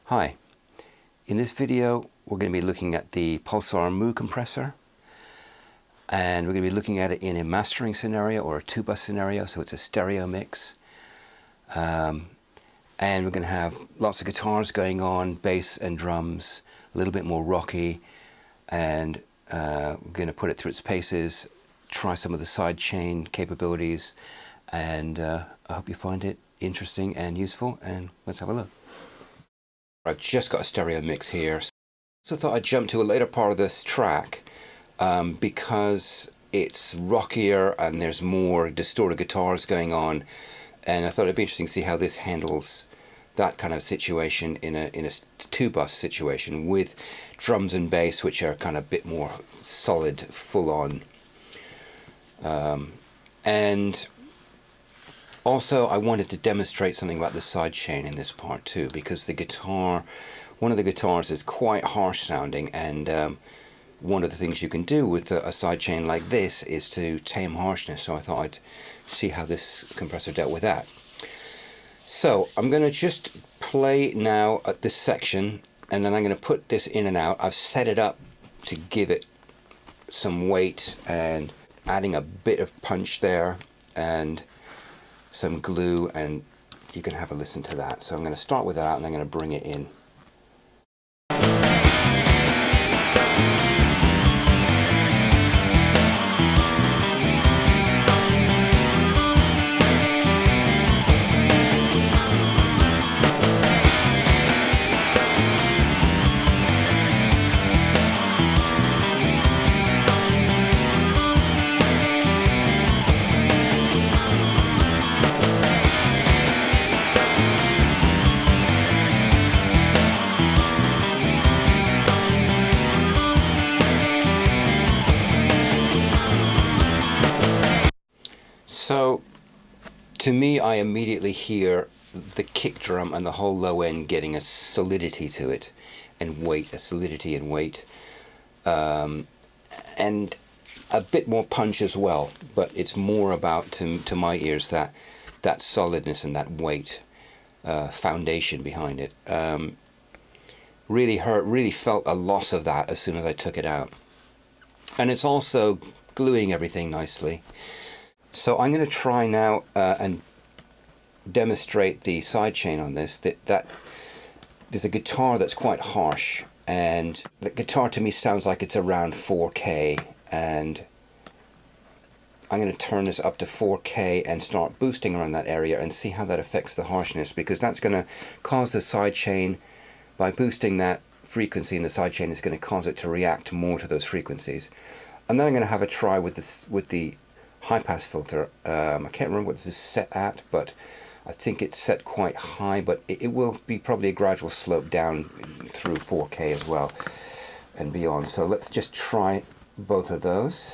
Hi, in this video we're going to be looking at the Pulsar Mu compressor, and we're going to be looking at it in a mastering scenario or a 2-bus scenario, so it's a stereo mix. And we're going to have lots of guitars going on, bass and drums, a little bit more rocky, and we're going to put it through its paces, try some of the sidechain capabilities, and I hope you find it interesting and useful, and let's have a look. I've just got a stereo mix here, so I thought I'd jump to a later part of this track because it's rockier and there's more distorted guitars going on, and I thought it'd be interesting to see how this handles that kind of situation in a 2-bus situation with drums and bass, which are kind of a bit more solid, full on. And also I wanted to demonstrate something about the sidechain in this part too, because the guitar, one of the guitars is quite harsh sounding, and one of the things you can do with a sidechain like this is to tame harshness, so I thought I'd see how this compressor dealt with that. So I'm going to just play now at this section, and then I'm going to put this in and out. I've set it up to give it some weight and adding a bit of punch there and some glue, and you can have a listen to that. So I'm going to start with that and I'm going to bring it in. So, to me, I immediately hear the kick drum and the whole low end getting a solidity to it, and weight, a solidity and weight, and a bit more punch as well. But it's more about, to my ears, that solidness and that weight, foundation behind it. Really felt a loss of that as soon as I took it out, and it's also gluing everything nicely. So I'm going to try now and demonstrate the sidechain on this. That there's a guitar that's quite harsh, and the guitar to me sounds like it's around 4K, and I'm going to turn this up to 4K and start boosting around that area and see how that affects the harshness, because that's going to cause the sidechain, by boosting that frequency in the sidechain, is going to cause it to react more to those frequencies. And then I'm going to have a try with the high-pass filter. I can't remember what this is set at, but I think it's set quite high, but it will be probably a gradual slope down through 4K as well and beyond. So let's just try both of those.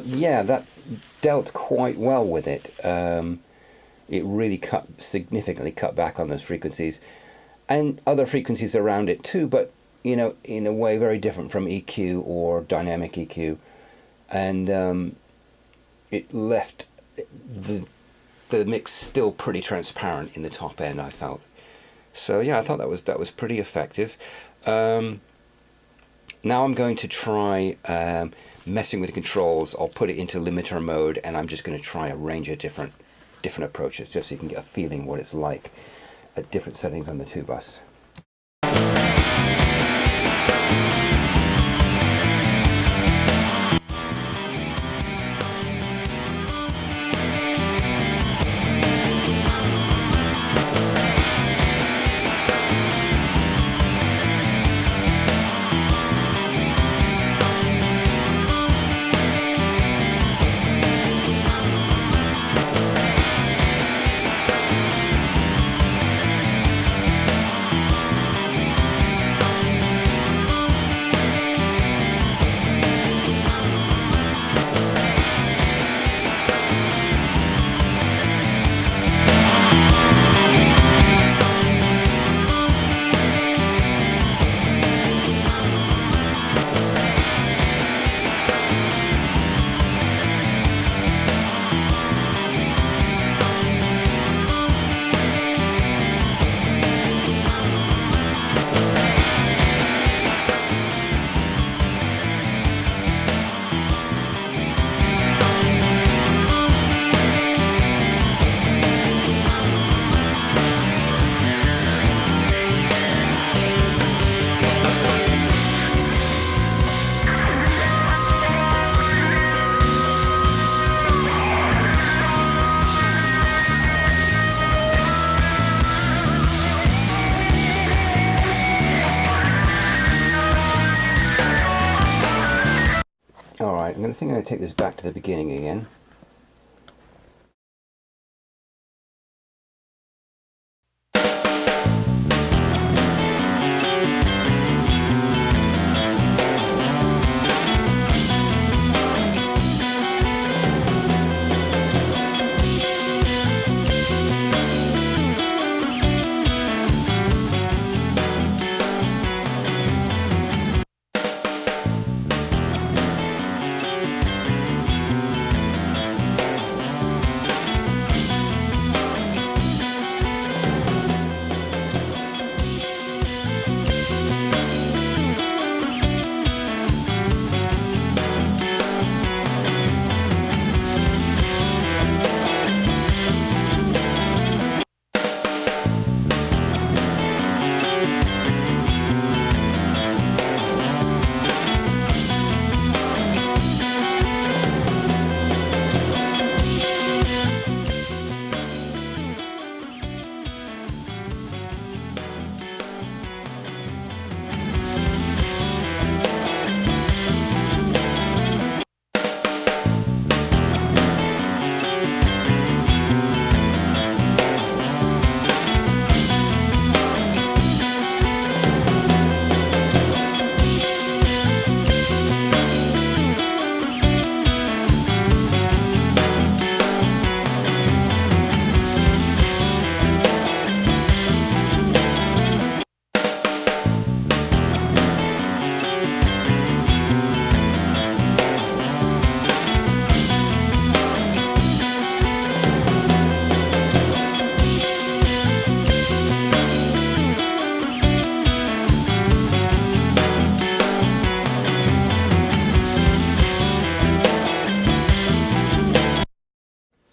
Yeah, that dealt quite well with it. It really significantly cut back on those frequencies, and other frequencies around it too, but you know, in a way very different from EQ or dynamic EQ, and it left the mix still pretty transparent in the top end, I felt. So yeah, I thought that was pretty effective. Now I'm going to try messing with the controls. I'll put it into limiter mode, and I'm just going to try a range of different approaches, just so you can get a feeling what it's like at different settings on the 2-bus. Alright, I think I'm going to take this back to the beginning again.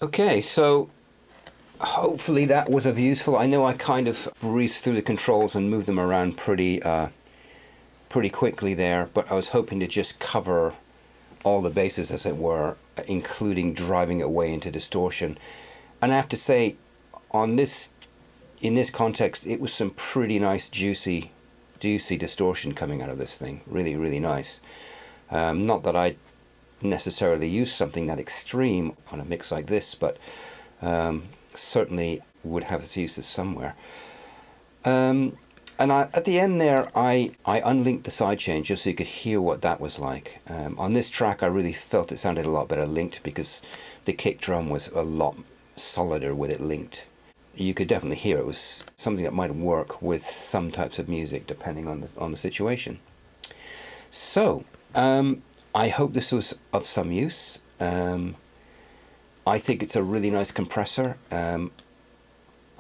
Okay, so hopefully that was of useful. I know I kind of breezed through the controls and moved them around pretty quickly there, but I was hoping to just cover all the bases, as it were, including driving it way into distortion. And I have to say, in this context, it was some pretty nice juicy distortion coming out of this thing. Really, really nice. Not that I necessarily use something that extreme on a mix like this, but certainly would have its uses somewhere. And at the end there, I unlinked the sidechain just so you could hear what that was like. On this track, I really felt it sounded a lot better linked because the kick drum was a lot solider with it linked. You could definitely hear it was something that might work with some types of music depending on the situation. So, I hope this was of some use. I think it's a really nice compressor.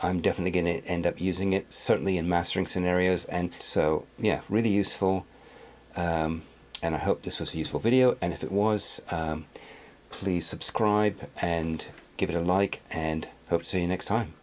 I'm definitely going to end up using it, certainly in mastering scenarios, and so yeah, really useful. And I hope this was a useful video, and if it was, please subscribe and give it a like, and hope to see you next time.